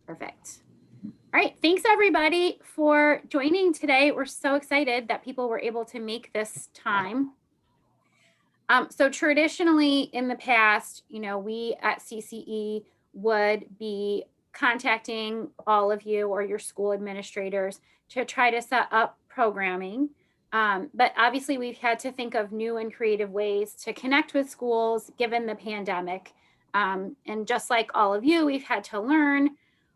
Perfect. All right, thanks everybody for joining today. We're so excited that people were able to make this time. So traditionally in the past, we at CCE would be contacting all of you or your school administrators to try to set up programming. But obviously we've had to think of new and creative ways to connect with schools given the pandemic. And just like all of you, we've had to learn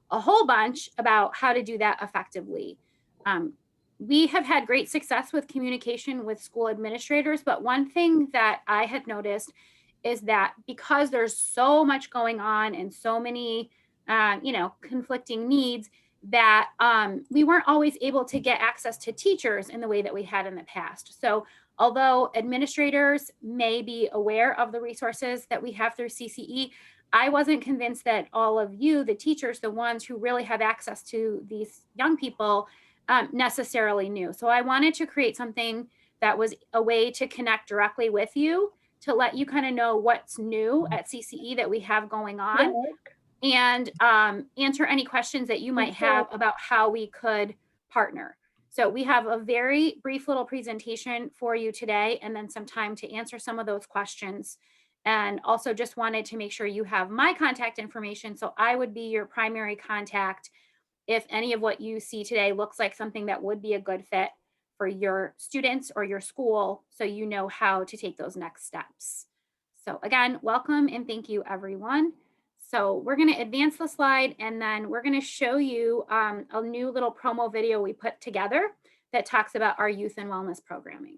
a whole bunch about how to do that effectively. We have had great success with communication with school administrators, but one thing that I had noticed is that because there's so much going on and so many, conflicting needs, that we weren't always able to get access to teachers in the way that we had in the past. So although administrators may be aware of the resources that we have through CCE, I wasn't convinced that all of you, the teachers, the ones who really have access to these young people, necessarily knew. So I wanted to create something that was a way to connect directly with you, to let you kind of know what's new at CCE that we have going on, and answer any questions that you might have about how we could partner. So we have a very brief little presentation for you today, and then some time to answer some of those questions. And also just wanted to make sure you have my contact information. So I would be your primary contact if any of what you see today looks like something that would be a good fit for your students or your school, so you know how to take those next steps. So again, welcome and thank you, everyone. So we're going to advance the slide, and then we're going to show you a new little promo video we put together that talks about our youth and wellness programming.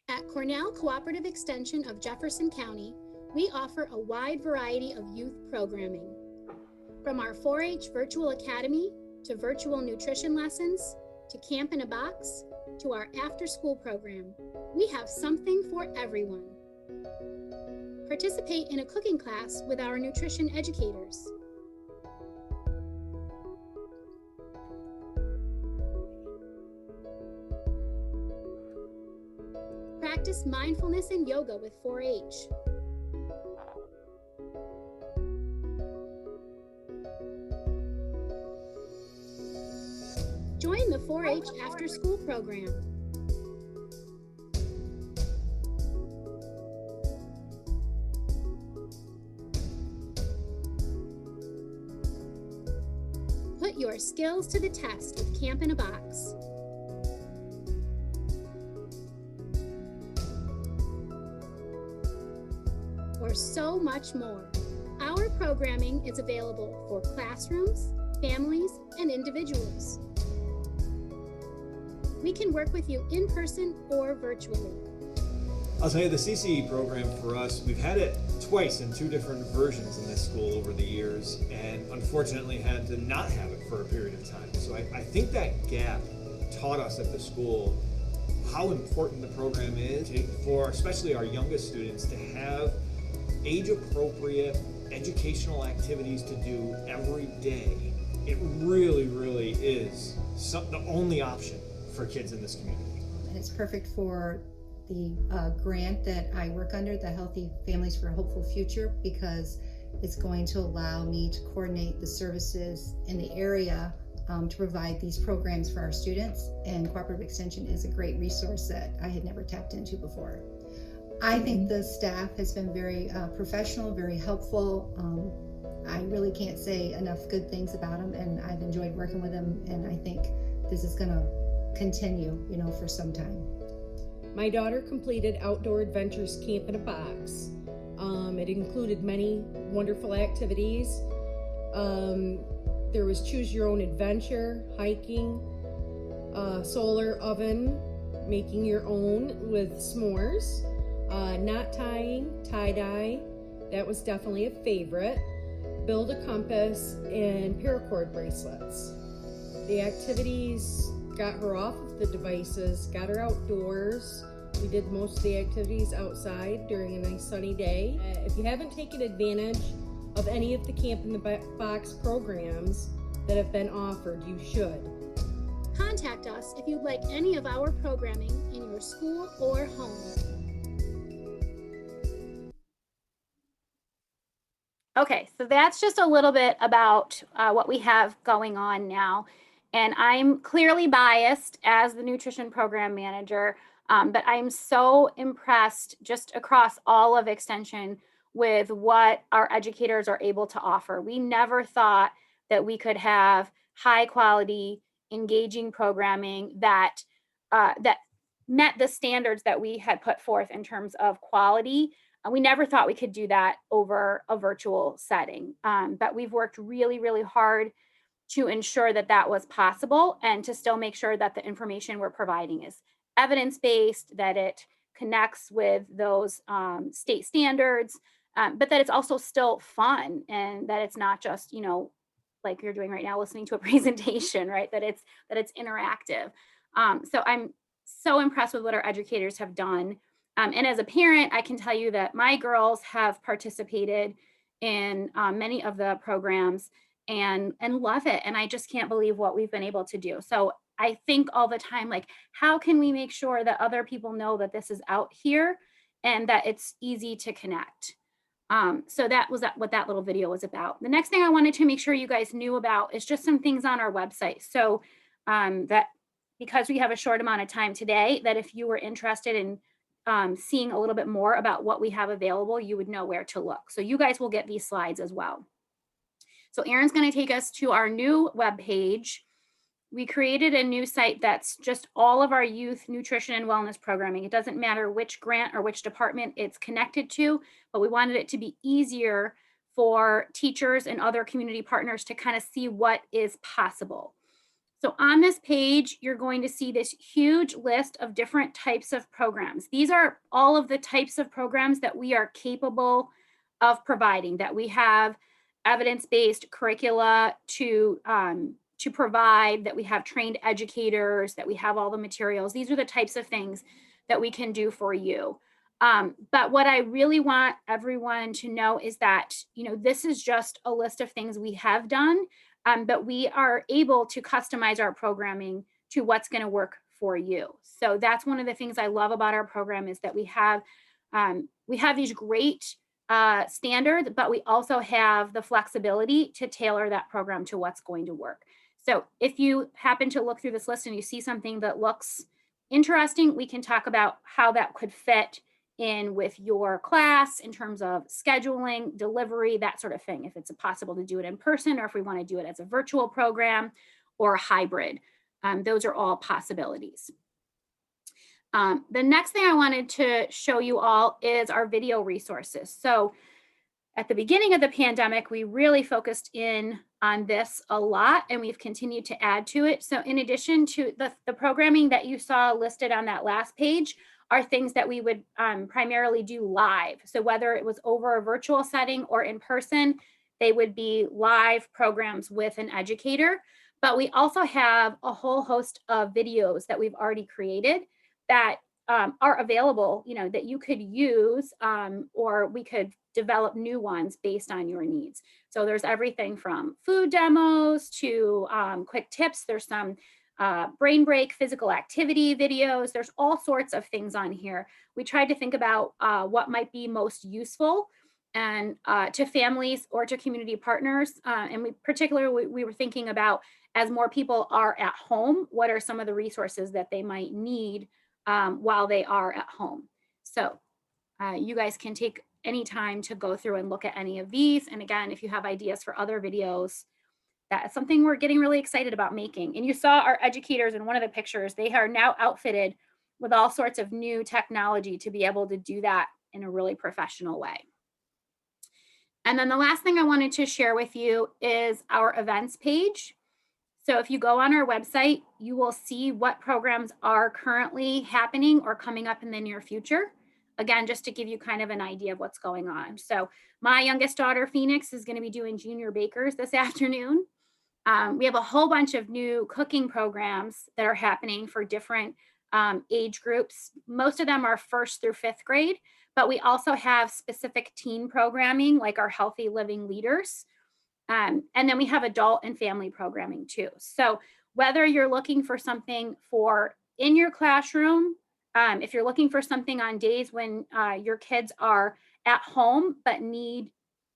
At Cornell Cooperative Extension of Jefferson County, we offer a wide variety of youth programming. From our 4-H Virtual Academy, to virtual nutrition lessons, to Camp in a Box, to our after-school program, we have something for everyone. Participate in a cooking class with our nutrition educators. Practice mindfulness and yoga with 4-H. Join the 4-H After School program. Put your skills to the test with Camp in a Box. Or so much more. Our programming is available for classrooms, families, and individuals. We can work with you in person or virtually. I'll tell you, the CCE program for us, we've had it twice in 2 different versions in this school over the years, and unfortunately had to not have it for a period of time. So I think that gap taught us at the school how important the program is for especially our youngest students to have age-appropriate educational activities to do every day. It really, really is the only option for kids in this community. And it's perfect for the grant that I work under, the Healthy Families for a Hopeful Future, because it's going to allow me to coordinate the services in the area to provide these programs for our students. And Cooperative Extension is a great resource that I had never tapped into before. I think the staff has been very professional, very helpful. I really can't say enough good things about them, and I've enjoyed working with them, and I think this is going to continue, for some time. My daughter completed Outdoor Adventures Camp in a Box. It included many wonderful activities. There was Choose Your Own Adventure, hiking, solar oven, making your own with s'mores, knot tying, tie-dye, that was definitely a favorite, build a compass, and paracord bracelets. The activities got her off of the devices, got her outdoors. We did most of the activities outside during a nice sunny day. If you haven't taken advantage of any of the Camp in the Box programs that have been offered, you should. Contact us if you'd like any of our programming in your school or home. Okay, so that's just a little bit about what we have going on now. And I'm clearly biased as the nutrition program manager, but I'm so impressed just across all of Extension with what our educators are able to offer. We never thought that we could have high quality, engaging programming that met the standards that we had put forth in terms of quality. We never thought we could do that over a virtual setting, but we've worked really, really hard to ensure that that was possible and to still make sure that the information we're providing is evidence-based, that it connects with those state standards, but that it's also still fun and that it's not just, like you're doing right now, listening to a presentation, right? That it's interactive. So I'm so impressed with what our educators have done. And as a parent, I can tell you that my girls have participated in many of the programs and love it. And I just can't believe what we've been able to do. So I think all the time, like, how can we make sure that other people know that this is out here and that it's easy to connect? So that was what that little video was about. The next thing I wanted to make sure you guys knew about is just some things on our website. So that because we have a short amount of time today, that if you were interested in seeing a little bit more about what we have available, you would know where to look. So you guys will get these slides as well. So Erin's going to take us to our new web page. We created a new site that's just all of our youth nutrition and wellness programming. It doesn't matter which grant or which department it's connected to, but we wanted it to be easier for teachers and other community partners to kind of see what is possible. So on this page, you're going to see this huge list of different types of programs. These are all of the types of programs that we are capable of providing, that we have evidence-based curricula to provide, that we have trained educators, that we have all the materials. These are the types of things that we can do for you. But what I really want everyone to know is that, this is just a list of things we have done, but we are able to customize our programming to what's going to work for you. So that's one of the things I love about our program is that we have these great standards, but we also have the flexibility to tailor that program to what's going to work. So if you happen to look through this list and you see something that looks interesting, we can talk about how that could fit in with your class in terms of scheduling, delivery, that sort of thing. If it's possible to do it in person or if we want to do it as a virtual program or a hybrid, those are all possibilities. The next thing I wanted to show you all is our video resources. So at the beginning of the pandemic, we really focused in on this a lot, and we've continued to add to it. So in addition to the programming that you saw listed on that last page are things that we would primarily do live. So whether it was over a virtual setting or in person, they would be live programs with an educator. But we also have a whole host of videos that we've already created that are available, that you could use, or we could develop new ones based on your needs. So there's everything from food demos to quick tips. There's some brain break physical activity videos. There's all sorts of things on here. We tried to think about what might be most useful and to families or to community partners. And we were thinking about, as more people are at home, what are some of the resources that they might need while they are at home. So you guys can take any time to go through and look at any of these. And again, if you have ideas for other videos, that's something we're getting really excited about making. And you saw our educators in one of the pictures. They are now outfitted with all sorts of new technology to be able to do that in a really professional way. And then the last thing I wanted to share with you is our events page. So if you go on our website, you will see what programs are currently happening or coming up in the near future. Again, just to give you kind of an idea of what's going on. So my youngest daughter, Phoenix, is going to be doing junior bakers this afternoon. We have a whole bunch of new cooking programs that are happening for different age groups. Most of them are 1st through 5th grade, but we also have specific teen programming like our Healthy Living Leaders. And then we have adult and family programming too. So whether you're looking for something for in your classroom, if you're looking for something on days when your kids are at home but need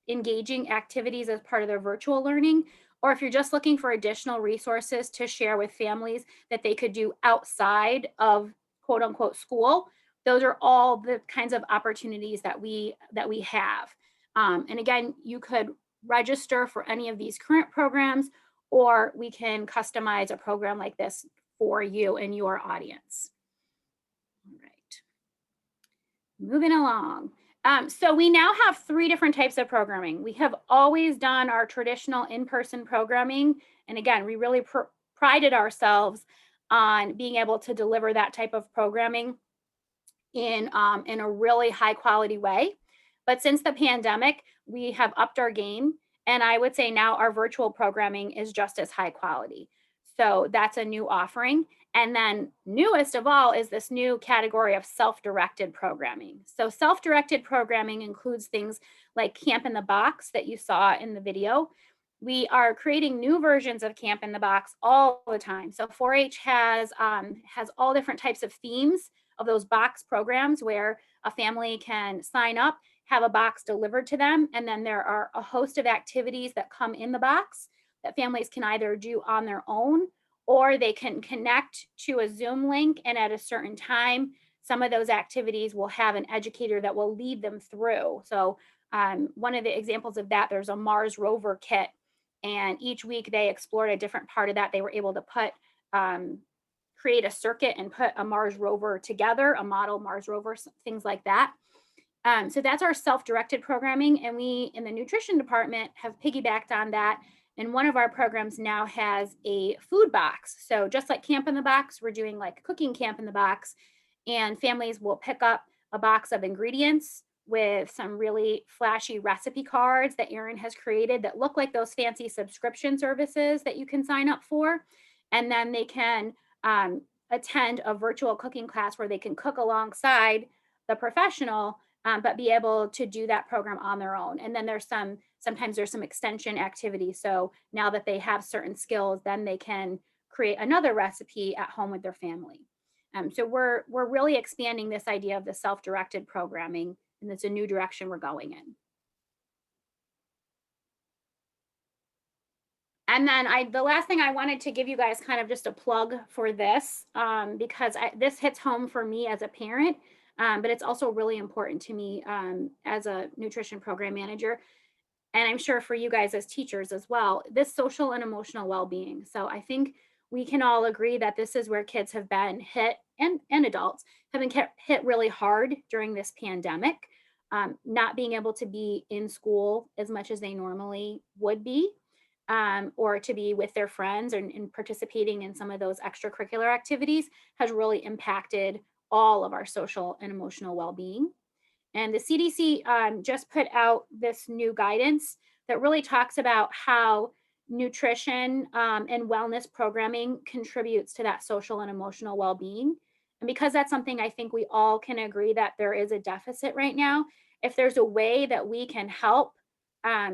engaging activities as part of their virtual learning, or if you're just looking for additional resources to share with families that they could do outside of quote unquote school, those are all the kinds of opportunities that we have. And again, you could register for any of these current programs, or we can customize a program like this for you and your audience. All right, moving along. So we now have 3 different types of programming. We have always done our traditional in-person programming. And again, we really prided ourselves on being able to deliver that type of programming in a really high quality way. But since the pandemic, we have upped our game. And I would say now our virtual programming is just as high quality. So that's a new offering. And then newest of all is this new category of self-directed programming. So self-directed programming includes things like Camp in the Box that you saw in the video. We are creating new versions of Camp in the Box all the time. So 4-H has all different types of themes of those box programs where a family can sign up, have a box delivered to them, and then there are a host of activities that come in the box that families can either do on their own, or they can connect to a Zoom link, and at a certain time, some of those activities will have an educator that will lead them through. So one of the examples of that, there's a Mars rover kit, and each week they explored a different part of that. They were able to put create a circuit and put a Mars rover together, a model Mars rover, things like that. So that's our self-directed programming. And we in the nutrition department have piggybacked on that. And one of our programs now has a food box. So just like Camp in the Box, we're doing like cooking Camp in the Box, and families will pick up a box of ingredients with some really flashy recipe cards that Erin has created that look like those fancy subscription services that you can sign up for. And then they can attend a virtual cooking class where they can cook alongside the professional, but be able to do that program on their own. And then sometimes there's some extension activities. So now that they have certain skills, then they can create another recipe at home with their family. So we're really expanding this idea of the self-directed programming, and it's a new direction we're going in. And then the last thing I wanted to give you guys kind of just a plug for this, because this hits home for me as a parent, but it's also really important to me as a nutrition program manager. And I'm sure for you guys as teachers as well, this social and emotional well-being. So I think we can all agree that this is where kids have been hit, and adults have been hit really hard during this pandemic, not being able to be in school as much as they normally would be. Or to be with their friends and participating in some of those extracurricular activities has really impacted all of our social and emotional well-being. And the CDC just put out this new guidance that really talks about how nutrition and wellness programming contributes to that social and emotional well-being. And because that's something I think we all can agree that there is a deficit right now, if there's a way that we can help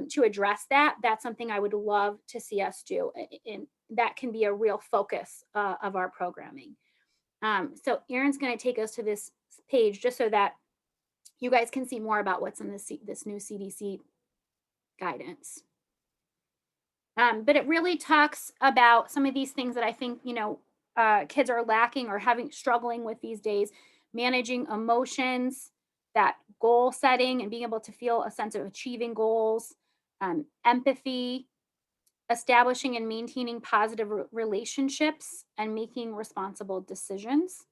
to address that, that's something I would love to see us do. And that can be a real focus of our programming. So Erin's going to take us to this page just so that you guys can see more about what's in this new CDC guidance. But it really talks about some of these things that I think, kids are lacking or struggling with these days: managing emotions, that goal setting and being able to feel a sense of achieving goals, empathy, establishing and maintaining positive relationships, and making responsible decisions.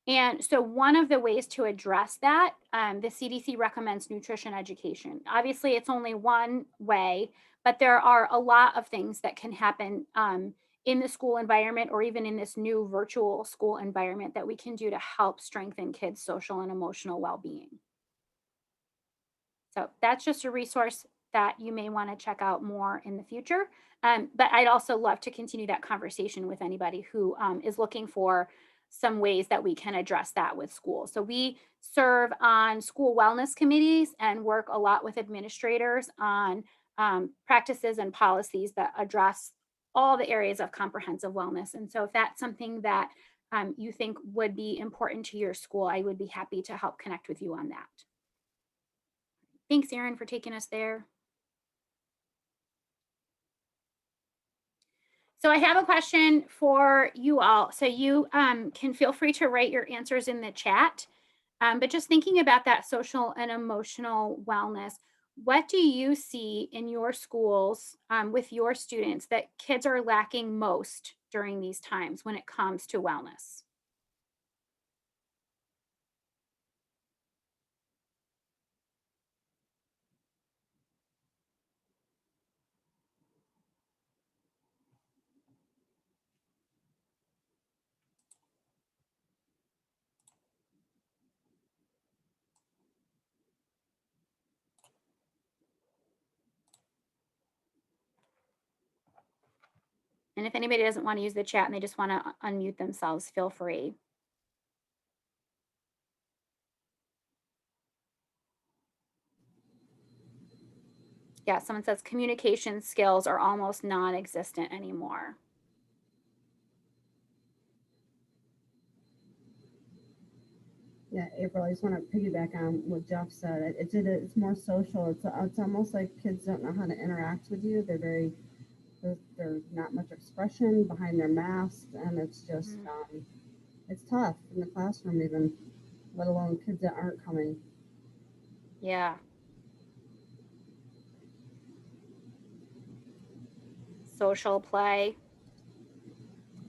And so one of the ways to address that, the CDC recommends nutrition education. Obviously, it's only one way, but there are a lot of things that can happen in the school environment, or even in this new virtual school environment, that we can do to help strengthen kids' social and emotional well-being. So that's just a resource that you may want to check out more in the future. But I'd also love to continue that conversation with anybody who is looking for some ways that we can address that with schools. So we serve on school wellness committees and work a lot with administrators on practices and policies that address all the areas of comprehensive wellness. And so if that's something that you think would be important to your school, I would be happy to help connect with you on that. Thanks, Erin, for taking us there. So I have a question for you all. So you can feel free to write your answers in the chat. But just thinking about that social and emotional wellness, what do you see in your schools with your students that kids are lacking most during these times when it comes to wellness? And if anybody doesn't want to use the chat and they just want to unmute themselves, feel free. Yeah, someone says communication skills are almost non-existent anymore. Yeah, April, I just want to piggyback on what Jeff said. It's more social. It's almost like kids don't know how to interact with you. There's not much expression behind their masks, and it's just it's tough in the classroom even, let alone kids that aren't coming. Yeah. Social play.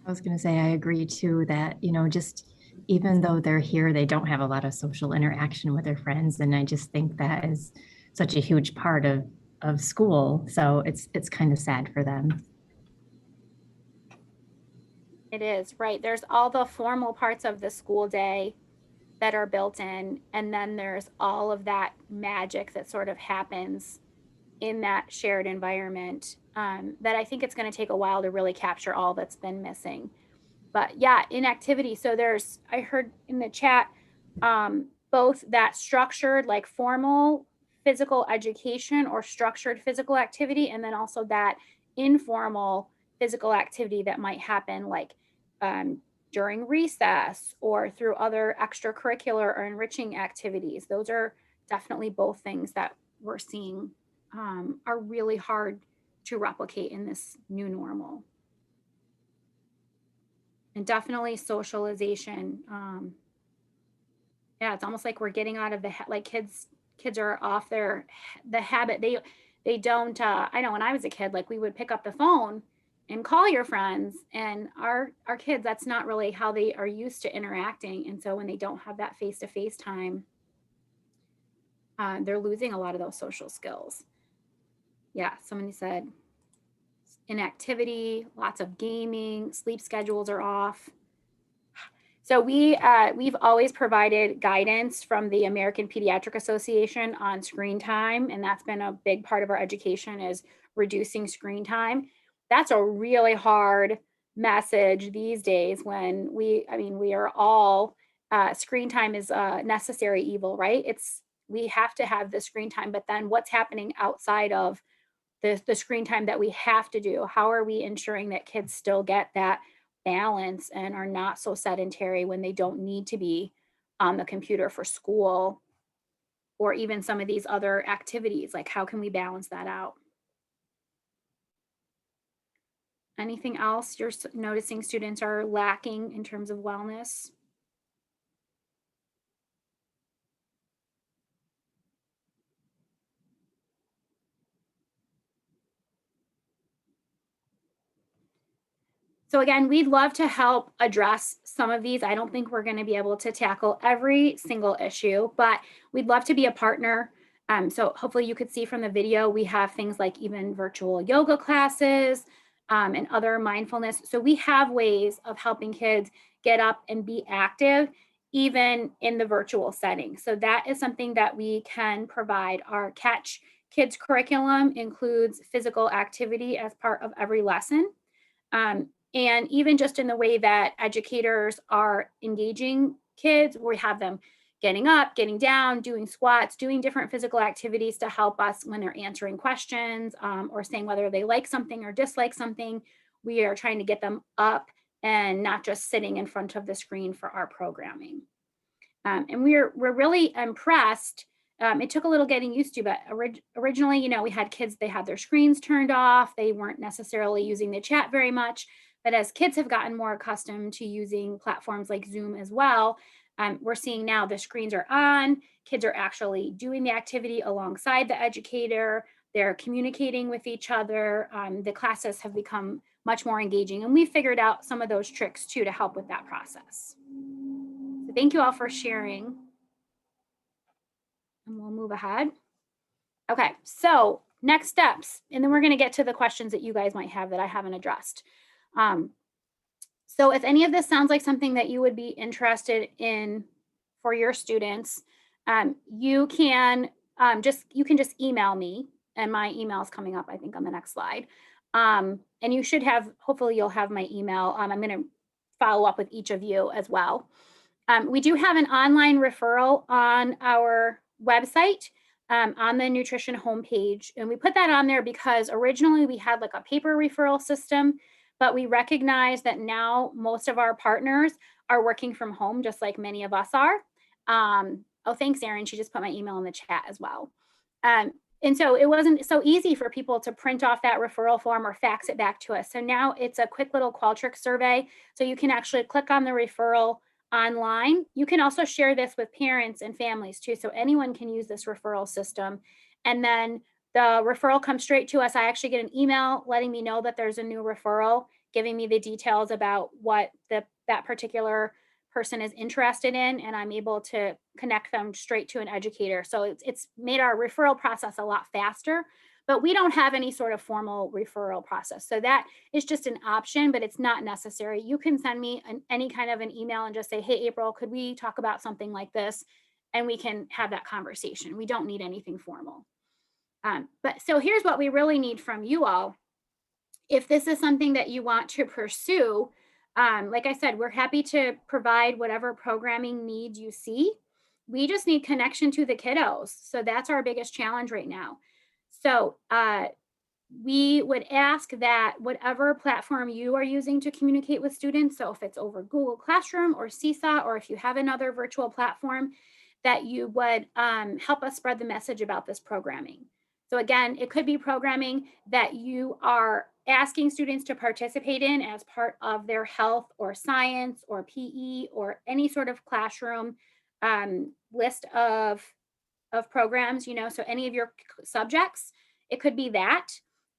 I was going to say, I agree too, that, just even though they're here, they don't have a lot of social interaction with their friends. And I just think that is such a huge part of school. So it's kind of sad for them. It is, right. There's all the formal parts of the school day that are built in, and then there's all of that magic that sort of happens in that shared environment that I think it's going to take a while to really capture all that's been missing. But yeah, inactivity. So I heard in the chat, both that structured, like formal physical education or structured physical activity, and then also that informal physical activity that might happen like during recess or through other extracurricular or enriching activities. Those are definitely both things that we're seeing are really hard to replicate in this new normal. And definitely socialization. Yeah, it's almost like we're getting out of like kids are off the habit. They don't I know when I was a kid, like we would pick up the phone and call your friends, and our kids, that's not really how they are used to interacting. And so when they don't have that face-to-face time, they're losing a lot of those social skills. Yeah, somebody said inactivity, lots of gaming, sleep schedules are off. So we've always provided guidance from the American Pediatric Association on screen time, and that's been a big part of our education is reducing screen time. That's a really hard message these days when we are all screen time is a necessary evil, right? We have to have the screen time, but then what's happening outside of the screen time that we have to do? How are we ensuring that kids still get that balance and are not so sedentary when they don't need to be on the computer for school or even some of these other activities? Like, how can we balance that out? Anything else you're noticing students are lacking in terms of wellness? So again, we'd love to help address some of these. I don't think we're going to be able to tackle every single issue, but we'd love to be a partner. So hopefully you could see from the video, we have things like even virtual yoga classes and other mindfulness. So we have ways of helping kids get up and be active, even in the virtual setting. So that is something that we can provide. Our Catch Kids curriculum includes physical activity as part of every lesson. And even just in the way that educators are engaging kids, we have them getting up, getting down, doing squats, doing different physical activities to help us when they're answering questions or saying whether they like something or dislike something. We are trying to get them up and not just sitting in front of the screen for our programming. And we're really impressed it took a little getting used to, but originally, you know, we had kids, they had their screens turned off. They weren't necessarily using the chat very much. But as kids have gotten more accustomed to using platforms like Zoom as well, we're seeing now the screens are on, kids are actually doing the activity alongside the educator, they're communicating with each other. The classes have become much more engaging, and we figured out some of those tricks too to help with that process. So thank you all for sharing. And we'll move ahead. Okay, so next steps, and then we're going to get to the questions that you guys might have that I haven't addressed. So if any of this sounds like something that you would be interested in for your students, you can just email me, and my email is coming up, I think, on the next slide. And you should have, hopefully you'll have my email. I'm going to follow up with each of you as well. We do have an online referral on our website, on the nutrition homepage. And we put that on there because originally we had like a paper referral system, but we recognize that now most of our partners are working from home, just like many of us are. Oh, thanks, Erin. She just put my email in the chat as well. And so it wasn't so easy for people to print off that referral form or fax it back to us. So now it's a quick little Qualtrics survey. So you can actually click on the referral online. You can also share this with parents and families too. So anyone can use this referral system. And then the referral comes straight to us. I actually get an email letting me know that there's a new referral, giving me the details about what that particular person is interested in, and I'm able to connect them straight to an educator. So it's made our referral process a lot faster, but we don't have any sort of formal referral process. So that is just an option, but it's not necessary. You can send me any kind of an email and just say, hey, April, could we talk about something like this? And we can have that conversation. We don't need anything formal. But so here's what we really need from you all. If this is something that you want to pursue, like I said, we're happy to provide whatever programming needs you see. We just need connection to the kiddos. So that's our biggest challenge right now. So we would ask that whatever platform you are using to communicate with students, so if it's over Google Classroom or Seesaw, or if you have another virtual platform, that you would help us spread the message about this programming. So again, it could be programming that you are asking students to participate in as part of their health or science or PE or any sort of classroom list of programs, you know, so any of your subjects, it could be that,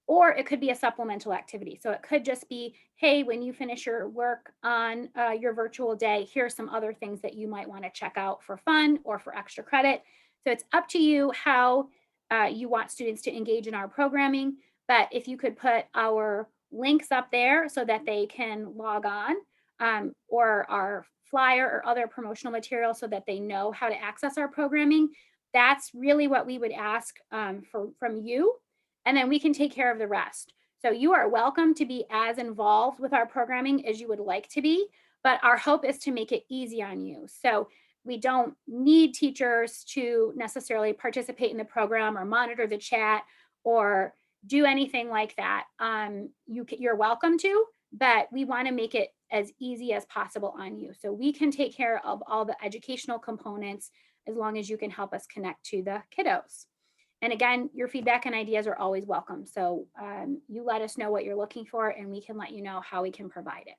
or it could be a supplemental activity. So it could just be, hey, when you finish your work on your virtual day, here's some other things that you might want to check out for fun or for extra credit. So it's up to you how you want students to engage in our programming. But if you could put our links up there so that they can log on, or our flyer or other promotional material so that they know how to access our programming, that's really what we would ask from you. And then we can take care of the rest. So you are welcome to be as involved with our programming as you would like to be, but our hope is to make it easy on you. So we don't need teachers to necessarily participate in the program or monitor the chat or do anything like that. You're welcome to, but we want to make it as easy as possible on you. So we can take care of all the educational components as long as you can help us connect to the kiddos. And again, your feedback and ideas are always welcome. So you let us know what you're looking for and we can let you know how we can provide it.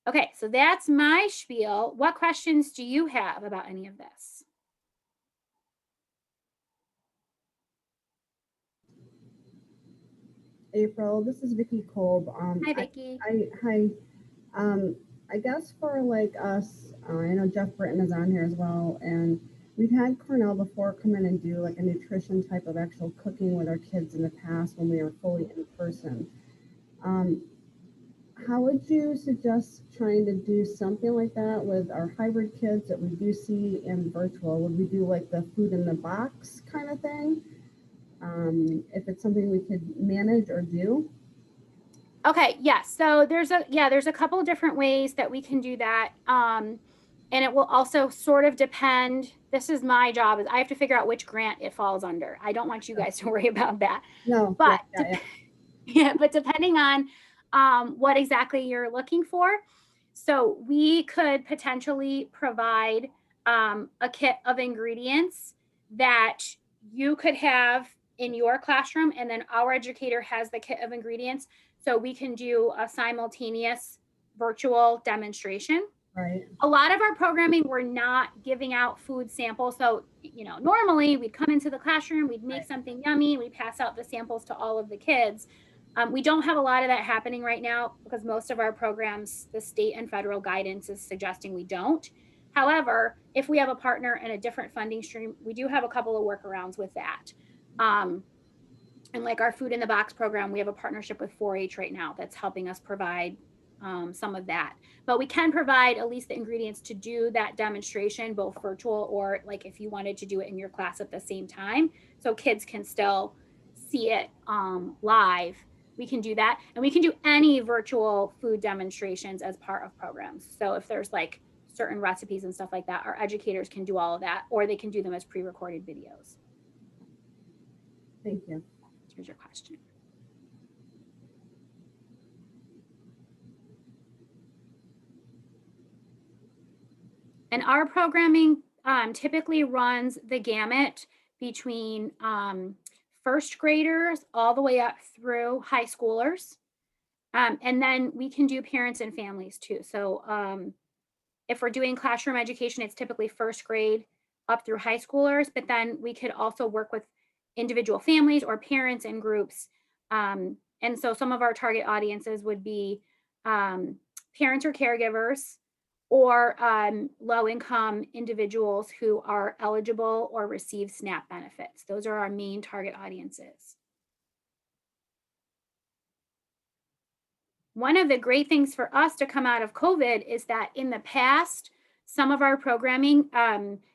Okay, so that's my spiel. What questions do you have about any of this? April, this is Vicki Kolb. Hi, Vicki. I guess for like us, I know Jeff Britton is on here as well, and we've had Cornell before come in and do like a nutrition type of actual cooking with our kids in the past when we were fully in person. How would you suggest trying to do something like that with our hybrid kids that we do see in virtual? Would we do like the food in the box kind of thing? If it's something we could manage or do? Okay, yes. So there's a couple of different ways that we can do that. And it will also sort of depend. This is my job, is I have to figure out which grant it falls under. I don't want you guys to worry about that. No, but yeah. but depending on what exactly you're looking for. So we could potentially provide a kit of ingredients that you could have in your classroom, and then our educator has the kit of ingredients, so we can do a simultaneous virtual demonstration. Right. A lot of our programming, we're not giving out food samples. So, normally we'd come into the classroom, we'd make something yummy, we'd pass out the samples to all of the kids. We don't have a lot of that happening right now because most of our programs, the state and federal guidance is suggesting we don't. However, if we have a partner and a different funding stream, we do have a couple of workarounds with that. And like our food in the box program, we have a partnership with 4-H right now that's helping us provide some of that. But we can provide at least the ingredients to do that demonstration, both virtual or like if you wanted to do it in your class at the same time, so kids can still see it live. We can do that, and we can do any virtual food demonstrations as part of programs. So if there's like certain recipes and stuff like that, our educators can do all of that, or they can do them as pre-recorded videos. Thank you. Here's your question. And our programming typically runs the gamut between first graders all the way up through high schoolers. And then we can do parents and families too. So if we're doing classroom education, it's typically first grade up through high schoolers, but then we could also work with individual families or parents in groups. And so some of our target audiences would be parents or caregivers, or low-income individuals who are eligible or receive SNAP benefits. Those are our main target audiences. One of the great things for us to come out of COVID is that in the past, some of our programming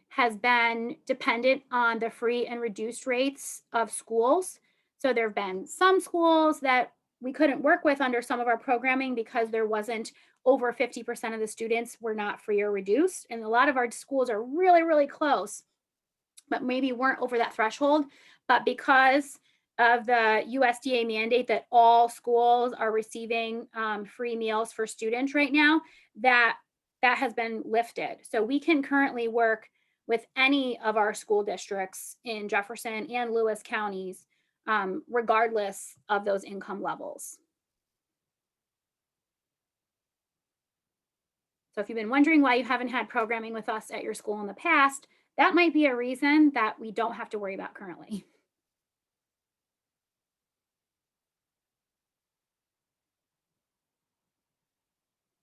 has been dependent on the free and reduced rates of schools. So there have been some schools that we couldn't work with under some of our programming because there wasn't over 50% of the students were not free or reduced. And a lot of our schools are really, really close, but maybe weren't over that threshold. But because of the USDA mandate that all schools are receiving free meals for students right now, that has been lifted. So we can currently work with any of our school districts in Jefferson and Lewis counties, regardless of those income levels. So if you've been wondering why you haven't had programming with us at your school in the past, that might be a reason that we don't have to worry about currently.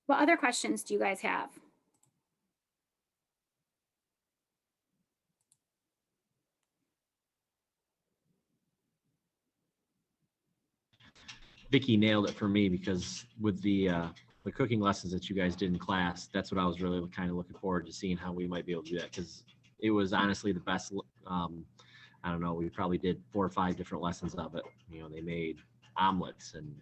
What other questions do you guys have? Vicky nailed it for me, because with the cooking lessons that you guys did in class, that's what I was really kind of looking forward to seeing how we might be able to do that, because it was honestly the best. I don't know, we probably did 4 or 5 different lessons of it. They made omelets and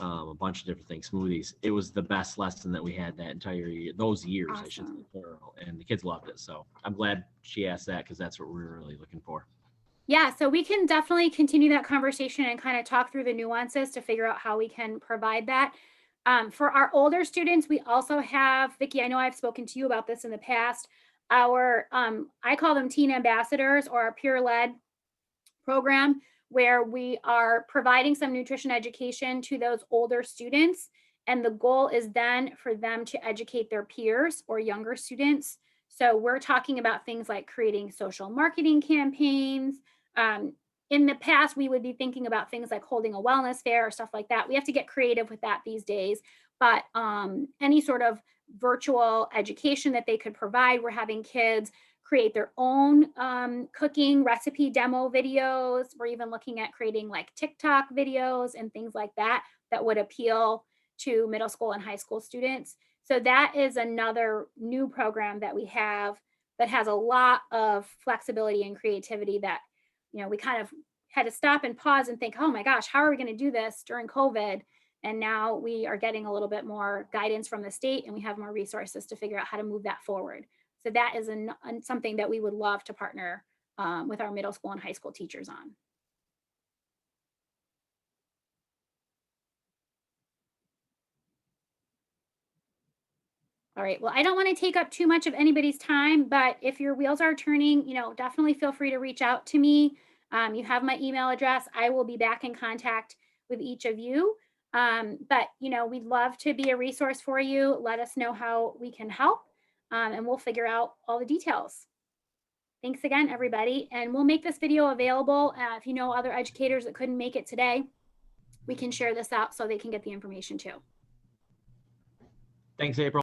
a bunch of different things, smoothies. It was the best lesson that we had that entire year, those years, awesome. I should say, plural, and the kids loved it. So I'm glad she asked that, because that's what we're really looking for. Yeah, so we can definitely continue that conversation and kind of talk through the nuances to figure out how we can provide that. For our older students, we also have, Vicki, I know I've spoken to you about this in the past, our, I call them teen ambassadors, or our peer-led program, where we are providing some nutrition education to those older students. And the goal is then for them to educate their peers or younger students. So we're talking about things like creating social marketing campaigns. In the past, we would be thinking about things like holding a wellness fair or stuff like that. We have to get creative with that these days, but any sort of virtual education that they could provide, we're having kids create their own cooking recipe demo videos. We're even looking at creating like TikTok videos and things like that that would appeal to middle school and high school students. So that is another new program that we have that has a lot of flexibility and creativity that, we kind of had to stop and pause and think, oh my gosh, how are we going to do this during COVID? And now we are getting a little bit more guidance from the state, and we have more resources to figure out how to move that forward. So that is something that we would love to partner with our middle school and high school teachers on. All right. Well, I don't want to take up too much of anybody's time, but if your wheels are turning, definitely feel free to reach out to me. You have my email address. I will be back in contact with each of you. But we'd love to be a resource for you. Let us know how we can help, and we'll figure out all the details. Thanks again, everybody. And we'll make this video available. If you know other educators that couldn't make it today, we can share this out so they can get the information too. Thanks, April.